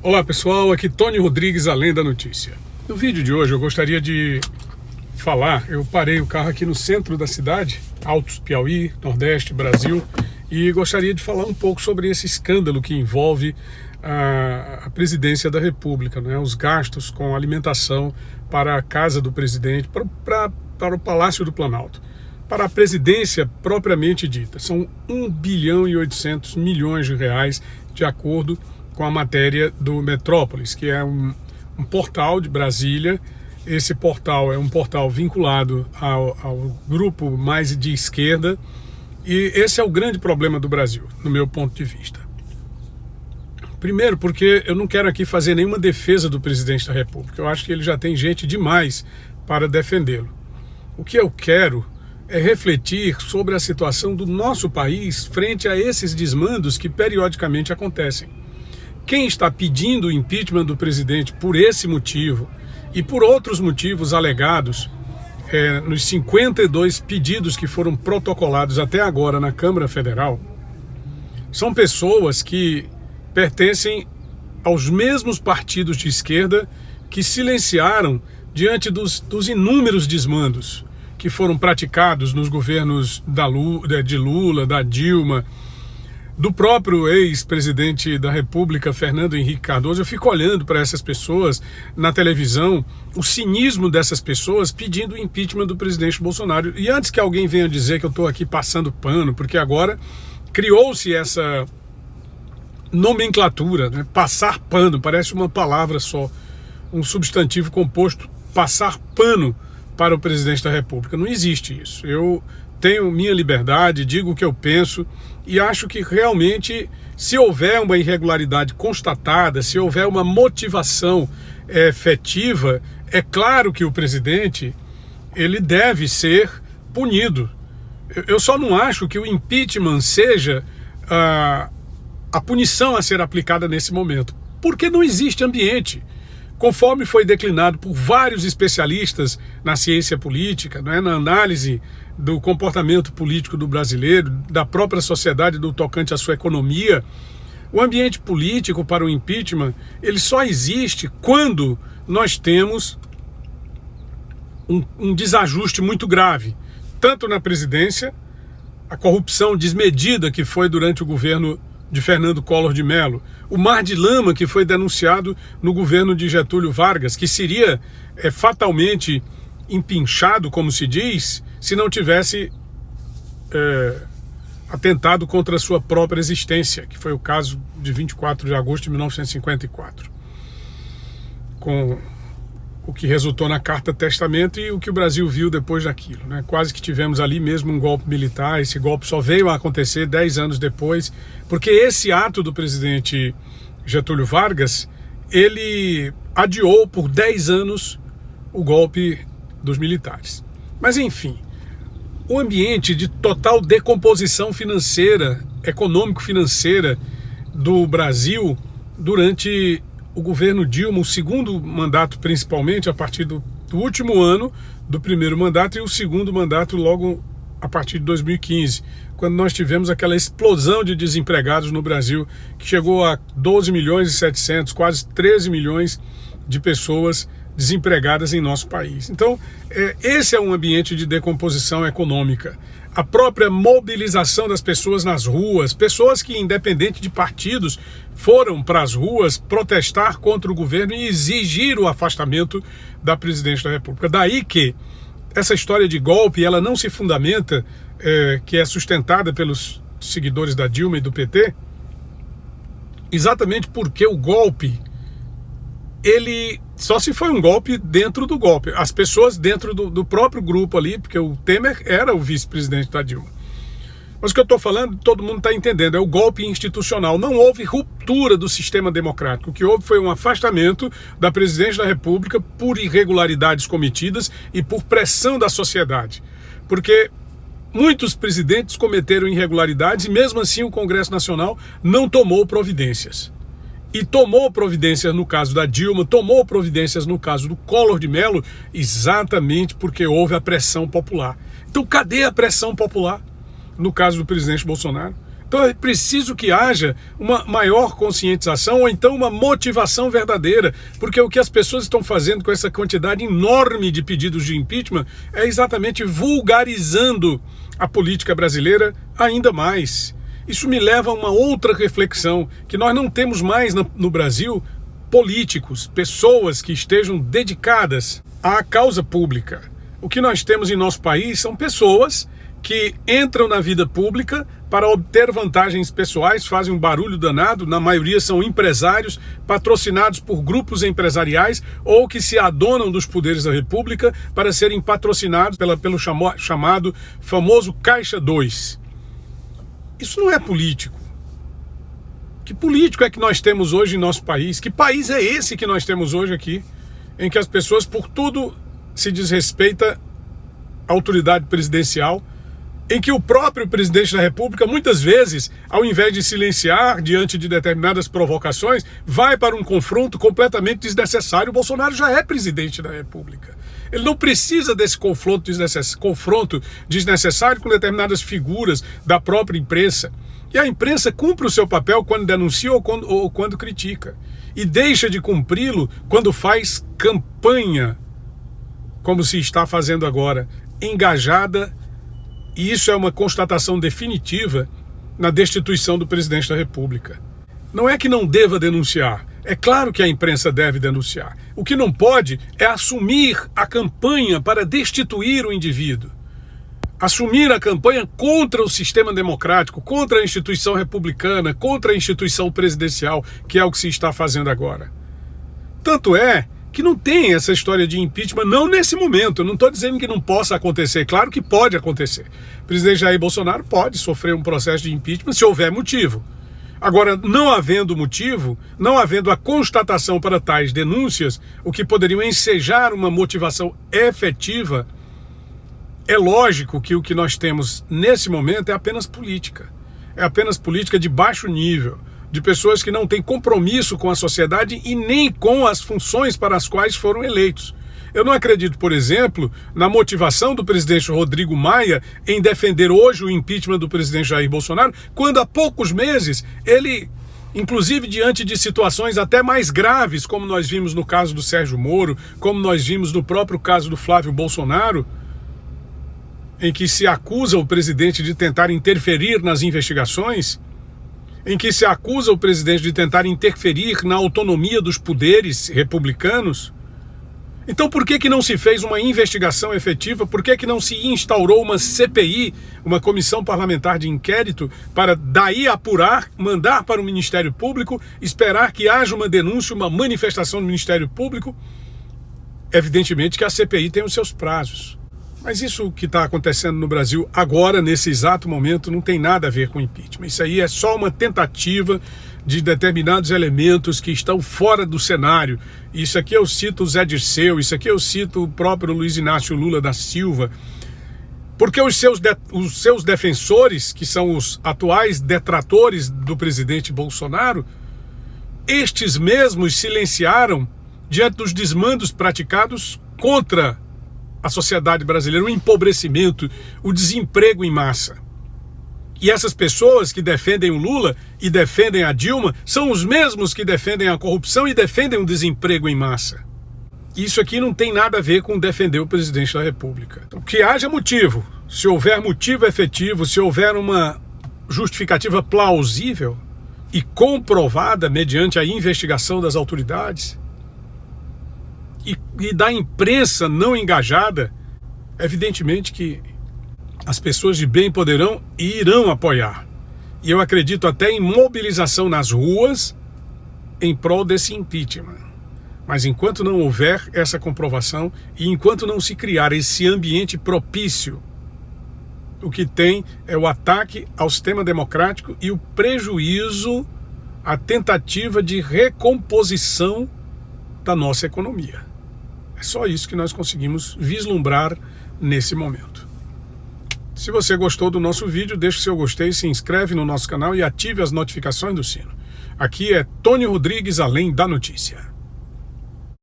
Olá pessoal, aqui Tony Rodrigues, Além da Notícia. No vídeo de hoje eu gostaria de falar, eu parei o carro aqui no centro da cidade, Altos, Piauí, Nordeste, Brasil, e gostaria de falar um pouco sobre esse escândalo que envolve a presidência da República, né? Os gastos com alimentação para a casa do presidente, para o Palácio do Planalto. Para a presidência propriamente dita, são 1 bilhão e 800 milhões de reais, de acordo com a matéria do Metrópolis, que é um portal de Brasília. Esse portal é um portal vinculado ao grupo mais de esquerda, e esse é o grande problema do Brasil, no meu ponto de vista. Primeiro, porque eu não quero aqui fazer nenhuma defesa do presidente da República, eu acho que ele já tem gente demais para defendê-lo. O que eu quero é refletir sobre a situação do nosso país frente a esses desmandos que periodicamente acontecem. Quem está pedindo o impeachment do presidente por esse motivo e por outros motivos alegados nos 52 pedidos que foram protocolados até agora na Câmara Federal, são pessoas que pertencem aos mesmos partidos de esquerda que silenciaram diante dos inúmeros desmandos que foram praticados nos governos de Lula, da Dilma, do próprio ex-presidente da República, Fernando Henrique Cardoso. Eu fico olhando para essas pessoas na televisão, o cinismo dessas pessoas pedindo o impeachment do presidente Bolsonaro. E antes que alguém venha dizer que eu estou aqui passando pano, porque agora criou-se essa nomenclatura, né? Passar pano, parece uma palavra só, um substantivo composto, passar pano para o presidente da República. Não existe isso. Eu tenho minha liberdade, digo o que eu penso e acho que realmente, se houver uma irregularidade constatada, se houver uma motivação efetiva, é claro que o presidente ele deve ser punido. Eu só não acho que o impeachment seja a punição a ser aplicada nesse momento, porque não existe ambiente. Conforme foi declinado por vários especialistas na ciência política, né, na análise do comportamento político do brasileiro, da própria sociedade, do tocante à sua economia, o ambiente político para o impeachment, ele só existe quando nós temos um desajuste muito grave, tanto na presidência, a corrupção desmedida que foi durante o governo de Fernando Collor de Mello, o mar de lama que foi denunciado no governo de Getúlio Vargas, que seria fatalmente empinchado, como se diz, se não tivesse atentado contra a sua própria existência, que foi o caso de 24 de agosto de 1954, com o que resultou na Carta Testamento e o que o Brasil viu depois daquilo, né? Quase que tivemos ali mesmo um golpe militar. Esse golpe só veio a acontecer 10 anos depois, porque esse ato do presidente Getúlio Vargas, ele adiou por 10 anos o golpe dos militares. Mas enfim, o ambiente de total decomposição financeira, econômico-financeira do Brasil durante o governo Dilma, o segundo mandato principalmente, a partir do último ano do primeiro mandato, e o segundo mandato logo a partir de 2015, quando nós tivemos aquela explosão de desempregados no Brasil, que chegou a 12 milhões e 700, quase 13 milhões de pessoas desempregadas em nosso país. Então, esse é um ambiente de decomposição econômica. A própria mobilização das pessoas nas ruas, pessoas que, independente de partidos, foram para as ruas protestar contra o governo e exigir o afastamento da presidente da República. Daí que essa história de golpe, ela não se fundamenta, que é sustentada pelos seguidores da Dilma e do PT, exatamente porque o golpe, ele só se foi um golpe dentro do golpe. As pessoas dentro do próprio grupo ali, porque o Temer era o vice-presidente da Dilma. Mas o que eu estou falando, todo mundo está entendendo, é o golpe institucional. Não houve ruptura do sistema democrático. O que houve foi um afastamento da presidente da República por irregularidades cometidas e por pressão da sociedade. Porque muitos presidentes cometeram irregularidades e mesmo assim o Congresso Nacional não tomou providências. E tomou providências no caso da Dilma, tomou providências no caso do Collor de Mello, exatamente porque houve a pressão popular. Então cadê a pressão popular no caso do presidente Bolsonaro? Então é preciso que haja uma maior conscientização ou então uma motivação verdadeira, porque o que as pessoas estão fazendo com essa quantidade enorme de pedidos de impeachment é exatamente vulgarizando a política brasileira ainda mais. Isso me leva a uma outra reflexão, que nós não temos mais no Brasil políticos, pessoas que estejam dedicadas à causa pública. O que nós temos em nosso país são pessoas que entram na vida pública para obter vantagens pessoais, fazem um barulho danado, na maioria são empresários patrocinados por grupos empresariais ou que se adonam dos poderes da República para serem patrocinados pelo chamado famoso Caixa 2. Isso não é político. Que político é que nós temos hoje em nosso país? Que país é esse que nós temos hoje aqui, em que as pessoas, por tudo, se desrespeita a autoridade presidencial, em que o próprio presidente da República, muitas vezes, ao invés de silenciar diante de determinadas provocações, vai para um confronto completamente desnecessário. O Bolsonaro já é presidente da República. Ele não precisa desse confronto desnecessário com determinadas figuras da própria imprensa. E a imprensa cumpre o seu papel quando denuncia ou quando critica. E deixa de cumpri-lo quando faz campanha, como se está fazendo agora, engajada. E isso é uma constatação definitiva na destituição do presidente da República. Não é que não deva denunciar, é claro que a imprensa deve denunciar. O que não pode é assumir a campanha para destituir o indivíduo. Assumir a campanha contra o sistema democrático, contra a instituição republicana, contra a instituição presidencial, que é o que se está fazendo agora. Tanto é que não tem essa história de impeachment, não nesse momento. Eu não estou dizendo que não possa acontecer, claro que pode acontecer. O presidente Jair Bolsonaro pode sofrer um processo de impeachment se houver motivo. Agora, não havendo motivo, não havendo a constatação para tais denúncias, o que poderiam ensejar uma motivação efetiva, é lógico que o que nós temos nesse momento é apenas política. É apenas política de baixo nível, de pessoas que não têm compromisso com a sociedade e nem com as funções para as quais foram eleitos. Eu não acredito, por exemplo, na motivação do presidente Rodrigo Maia em defender hoje o impeachment do presidente Jair Bolsonaro, quando há poucos meses ele, inclusive diante de situações até mais graves, como nós vimos no caso do Sérgio Moro, como nós vimos no próprio caso do Flávio Bolsonaro, em que se acusa o presidente de tentar interferir nas investigações, em que se acusa o presidente de tentar interferir na autonomia dos poderes republicanos. Então por que não se fez uma investigação efetiva? Por que não se instaurou uma CPI, uma comissão parlamentar de inquérito, para daí apurar, mandar para o Ministério Público, esperar que haja uma denúncia, uma manifestação do Ministério Público? Evidentemente que a CPI tem os seus prazos. Mas isso que está acontecendo no Brasil agora, nesse exato momento, não tem nada a ver com impeachment. Isso aí é só uma tentativa de determinados elementos que estão fora do cenário. Isso aqui eu cito o Zé Dirceu, isso aqui eu cito o próprio Luiz Inácio Lula da Silva. Porque os seus defensores, que são os atuais detratores do presidente Bolsonaro, estes mesmos silenciaram diante dos desmandos praticados contra a sociedade brasileira, o empobrecimento, o desemprego em massa. E essas pessoas que defendem o Lula e defendem a Dilma são os mesmos que defendem a corrupção e defendem o desemprego em massa. Isso aqui não tem nada a ver com defender o presidente da República. Então, que haja motivo, se houver motivo efetivo, se houver uma justificativa plausível e comprovada mediante a investigação das autoridades, e da imprensa não engajada, evidentemente que as pessoas de bem poderão e irão apoiar. E eu acredito até em mobilização nas ruas em prol desse impeachment. Mas enquanto não houver essa comprovação e enquanto não se criar esse ambiente propício, o que tem é o ataque ao sistema democrático e o prejuízo, a tentativa de recomposição da nossa economia. É só isso que nós conseguimos vislumbrar nesse momento. Se você gostou do nosso vídeo, deixe seu gostei, se inscreve no nosso canal e ative as notificações do sino. Aqui é Tony Rodrigues, Além da Notícia.